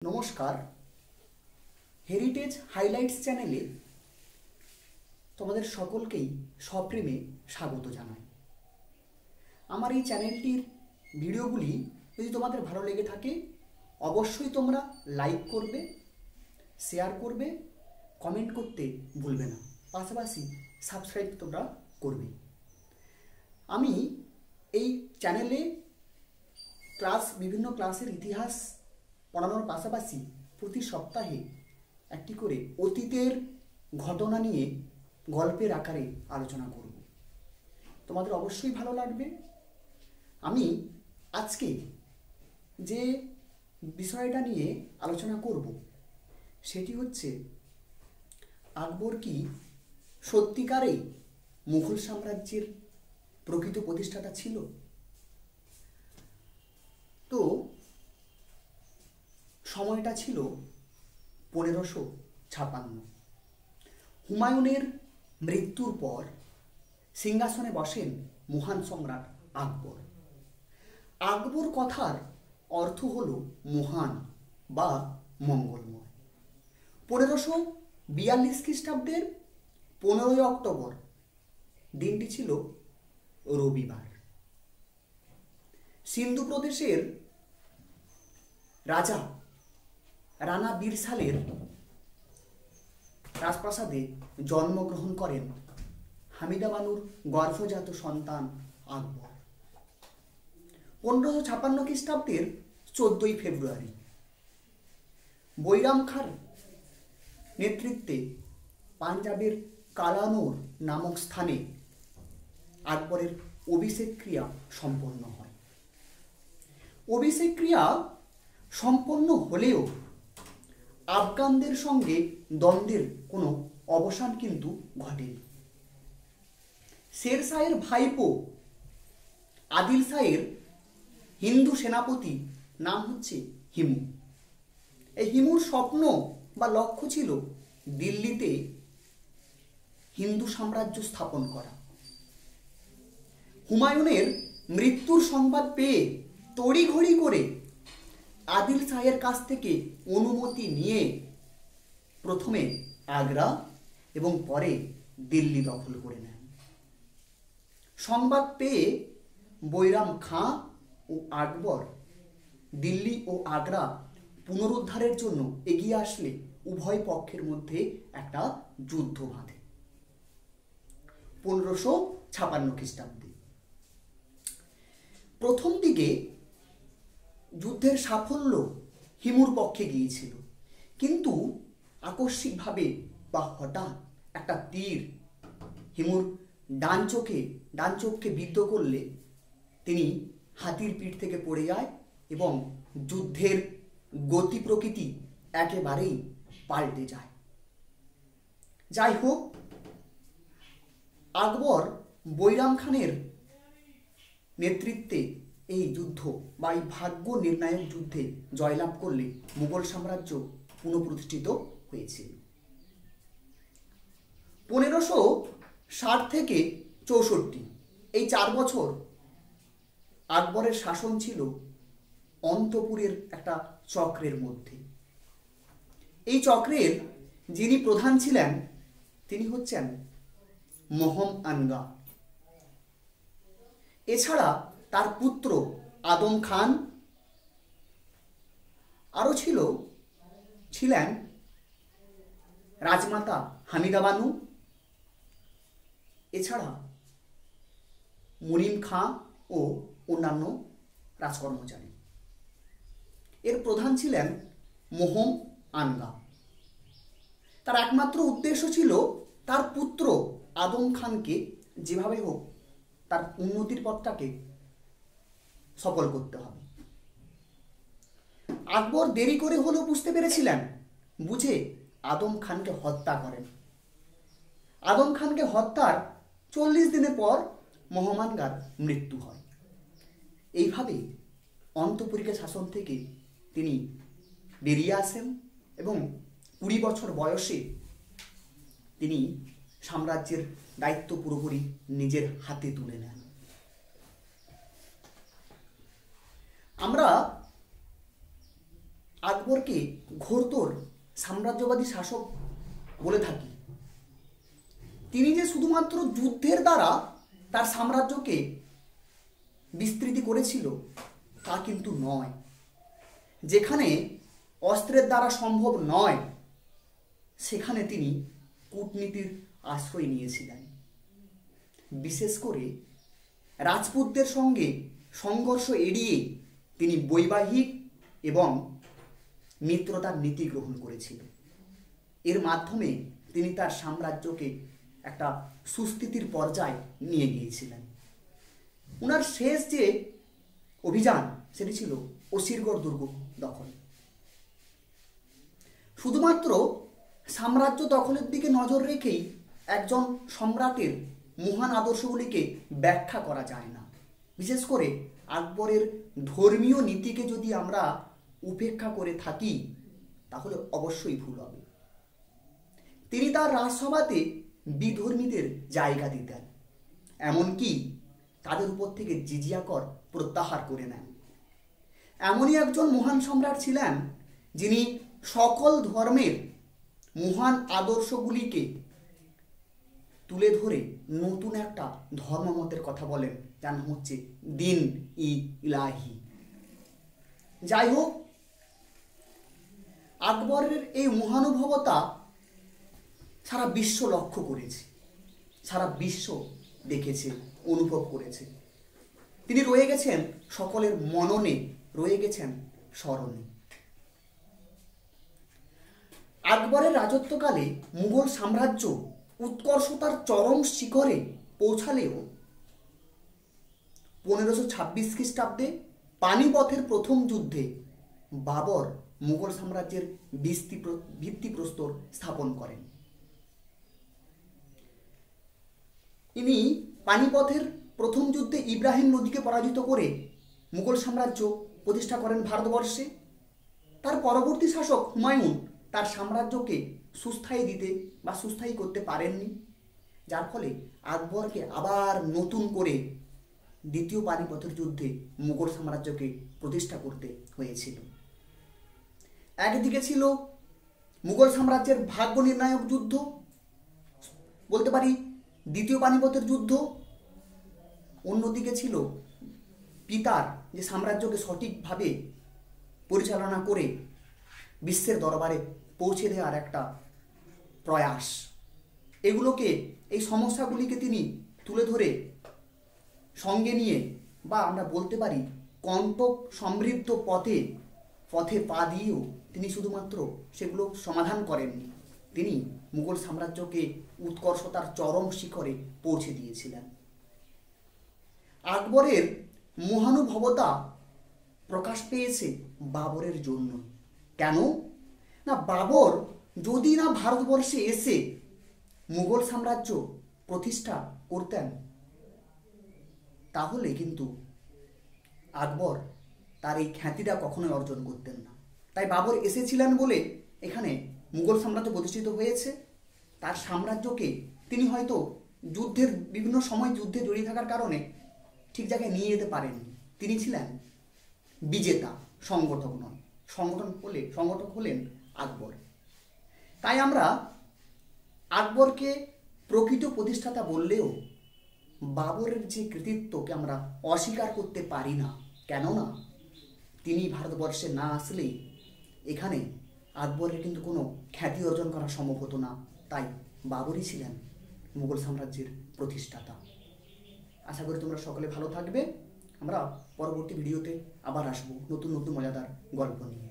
নমস্কার, heritage highlights চ্যানেলে তোমাদের সকলকেই সপ্রেমে স্বাগত জানাই। আমার এই চ্যানেলটির ভিডিওগুলি যদি তোমাদের ভালো লেগে থাকে অবশ্যই তোমরা লাইক করবে, শেয়ার করবে, কমেন্ট করতে ভুলবে না, পাশাপাশি সাবস্ক্রাইব তোমরা করবে। আমি এই চ্যানেলে বিভিন্ন ক্লাসের ইতিহাস পড়ানোর পাশাপাশি প্রতি সপ্তাহে একটি করে অতীতের ঘটনা নিয়ে গল্পের আকারে আলোচনা করব। তোমাদের অবশ্যই ভালো লাগবে। আমি আজকে যে বিষয়টা নিয়ে আলোচনা করব সেটি হচ্ছে, আকবর কি সত্যিকারেই মুঘল সাম্রাজ্যের প্রকৃত প্রতিষ্ঠাতা ছিল? তো সময়টা ছিল 1556। হুমায়ুনের মৃত্যুর পর সিংহাসনে বসেন মহান সম্রাট আকবর। আকবর কথার অর্থ হল মহান বা মঙ্গলময়। 1542 খ্রিস্টাব্দের 15 অক্টোবর দিনটি ছিল রবিবার। সিন্ধু প্রদেশের রাজা রানা বীরসালের রাজপ্রাসাদে জন্মগ্রহণ করেন হামিদা বানুর গর্ভজাত সন্তান আকবর। 1556 খ্রিস্টাব্দের 14 ফেব্রুয়ারি বৈরাম খাঁর নেতৃত্বে পাঞ্জাবের কালানুর নামক স্থানে আকবরের অভিষেক ক্রিয়া সম্পন্ন হয়। অভিষেক ক্রিয়া সম্পন্ন হলেও আফগানদের সঙ্গে দ্বন্দ্বের কোনো অবসান কিন্তু ঘটেনি। শের শাহের ভাইপো আদিল শাহের হিন্দু সেনাপতি নাম হচ্ছে হিমু। এই হিমুর স্বপ্ন বা লক্ষ্য ছিল দিল্লিতে হিন্দু সাম্রাজ্য স্থাপন করা। হুমায়ুনের মৃত্যুর সংবাদ পেয়ে তড়িঘড়ি করে আদিল শাহের কাছ থেকে অনুমতি নিয়ে প্রথমে আগ্রা এবং পরে দিল্লি দখল করে নেন। সংবাদ পেয়ে বৈরাম খাঁ ও আকবর দিল্লি ও আগ্রা পুনরুদ্ধারের জন্য এগিয়ে আসলে উভয় পক্ষের মধ্যে একটা যুদ্ধ বাঁধে 1556 খ্রিস্টাব্দে। প্রথম দিকে যুদ্ধের সাফল্য হিমুর পক্ষে গিয়েছিল, কিন্তু আকস্মিকভাবে বা হঠাৎ একটা তীর হিমুর ডান চোখকে বিদ্ধ করলে তিনি হাতির পিঠ থেকে পড়ে যায় এবং যুদ্ধের গতি প্রকৃতি একেবারেই পাল্টে যায়। যাই হোক, আকবর বৈরাম খানের নেতৃত্বে এই যুদ্ধ বা এই ভাগ্য নির্ণায়ক যুদ্ধে জয়লাভ করলে মুঘল সাম্রাজ্য পুনঃপ্রতিষ্ঠিত হয়েছিল। 1560 থেকে 64 এই 4 বছর আকবরের শাসন ছিল অন্তপুরের একটা চক্রের মধ্যে। এই চক্রের যিনি প্রধান ছিলেন তিনি হচ্ছেন মহম আনগা। এছাড়া তার পুত্র আদম খান, আরও ছিলেন রাজমাতা হামিদা বানু, এছাড়া মুনিম খাঁ ও অন্যান্য রাজকর্মচারী। এর প্রধান ছিলেন মহম আনগা। তার একমাত্র উদ্দেশ্য ছিল তার পুত্র আদম খানকে যেভাবে হোক তার উন্নতির পথটাকে সফল করতে হবে। আকবর দেরি করে হলেও বুঝতে পেরেছিলেন, বুঝে আদম খানকে হত্যা করেন। আদম খানকে হত্যার 40 দিনের পর মহমানগার মৃত্যু হয়। এইভাবে অন্তপুরিকা শাসন থেকে তিনি বেরিয়ে আসেন এবং 20 বছর বয়সে তিনি সাম্রাজ্যের দায়িত্ব পুরোপুরি নিজের হাতে তুলে নেন। আমরা আকবরকে ঘোরতর সাম্রাজ্যবাদী শাসক বলে থাকি। তিনি যে শুধুমাত্র যুদ্ধের দ্বারা তার সাম্রাজ্যকে বিস্তৃতি করেছিল তা কিন্তু নয়। যেখানে অস্ত্রের দ্বারা সম্ভব নয় সেখানে তিনি কূটনীতির আশ্রয় নিয়েছিলেন। বিশেষ করে রাজপুতদের সঙ্গে সংঘর্ষ এড়িয়ে তিনি বৈবাহিক এবং মিত্রতার নীতি গ্রহণ করেছিলেন। এর মাধ্যমে তিনি তার সাম্রাজ্যকে একটা সুস্থিতির পর্যায়ে নিয়ে গিয়েছিলেন। ওনার শেষ যে অভিযান সেটি ছিল অসিরগড় দুর্গ দখল। শুধুমাত্র সাম্রাজ্য দখলের দিকে নজর রেখেই একজন সম্রাটের মহান আদর্শগুলিকে ব্যাখ্যা করা যায় না। বিশেষ করে আকবরের ধর্মীয় নীতিকে যদি আমরা উপেক্ষা করে থাকি তাহলে অবশ্যই ভুল হবে। তিনি তার রাজসভাতে বিধর্মীদের জায়গা দিতেন, এমনকি তাদের উপর থেকে জিজিয়া কর প্রত্যাহার করে নেন। এমনই একজন মহান সম্রাট ছিলেন যিনি সকল ধর্মের মহান আদর্শগুলিকে তুলে ধরে নতুন একটা ধর্মমতের কথা বলেন, যার নাম হচ্ছে দিন ই ইলাহি। যাই হোক, আকবরের এই মহানুভবতা সারা বিশ্ব লক্ষ্য করেছে, সারা বিশ্ব দেখেছে, অনুভব করেছে। তিনি রয়ে গেছেন সকলের মননে, রয়ে গেছেন স্মরণে। আকবরের রাজত্বকালে মুঘল সাম্রাজ্য উৎকর্ষতার চরম শিখরে পৌঁছালেও 1526 খ্রিস্টাব্দে পানিপথের প্রথম যুদ্ধে বাবর মুঘল সাম্রাজ্যের ভিত্তিপ্রস্তর স্থাপন করেন। ইনি পানিপথের প্রথম যুদ্ধে ইব্রাহিম লোদিকে পরাজিত করে মুঘল সাম্রাজ্য প্রতিষ্ঠা করেন ভারতবর্ষে। তার পরবর্তী শাসক হুমায়ুন তার সাম্রাজ্যকে সুস্থায়ী করতে পারেননি, যার ফলে আকবরকে আবার নতুন করে দ্বিতীয় পানিপথের যুদ্ধে মুঘল সাম্রাজ্যকে প্রতিষ্ঠা করতে হয়েছিল। একদিকে ছিল মুঘল সাম্রাজ্যের ভাগ্য নির্ণায়ক যুদ্ধ, বলতে পারি দ্বিতীয় পানিপথের যুদ্ধ। অন্যদিকে ছিল পিতার যে সাম্রাজ্যকে সঠিকভাবে পরিচালনা করে বিশ্বের দরবারে পৌঁছে দেওয়ার একটা প্রয়াস। এই সমস্যাগুলিকে তিনি তুলে ধরে সঙ্গে নিয়ে, বা আমরা বলতে পারি কণ্টক সমৃদ্ধ পথে পা দিয়েও তিনি শুধুমাত্র সেগুলো সমাধান করেননি, তিনি মুঘল সাম্রাজ্যকে উৎকর্ষতার চরম শিখরে পৌঁছে দিয়েছিলেন। আকবরের মহানুভবতা প্রকাশ পেয়েছে বাবরের জন্য। কেন না, বাবর যদি না ভারতবর্ষে এসে মুঘল সাম্রাজ্য প্রতিষ্ঠা করতেন তাহলে কিন্তু আকবর তার এই খ্যাতিটা কখনোই অর্জন করতেন না। তাই বাবর এসেছিলেন বলে এখানে মুঘল সাম্রাজ্য প্রতিষ্ঠিত হয়েছে। তার সাম্রাজ্যকে তিনি হয়তো বিভিন্ন সময় যুদ্ধে জড়িয়ে থাকার কারণে ঠিক জায়গায় নিয়ে যেতে পারেননি। তিনি ছিলেন বিজেতা, সংগঠক নন। সংগঠক হলেন আকবর। তাই আমরা আকবরকে প্রকৃত প্রতিষ্ঠাতা বললেও বাবরের যে কৃতিত্বকে আমরা অস্বীকার করতে পারি না। কেননা তিনি ভারতবর্ষে না আসলে এখানে আকবরের কিন্তু কোনো খ্যাতি অর্জন করা সম্ভব হতো না। তাই বাবরই ছিলেন মুঘল সাম্রাজ্যের প্রতিষ্ঠাতা। আশা করি তোমরা সকলে ভালো থাকবে। আমরা পরবর্তী ভিডিওতে আবার আসবো নতুন নতুন মজাদার গল্প নিয়ে।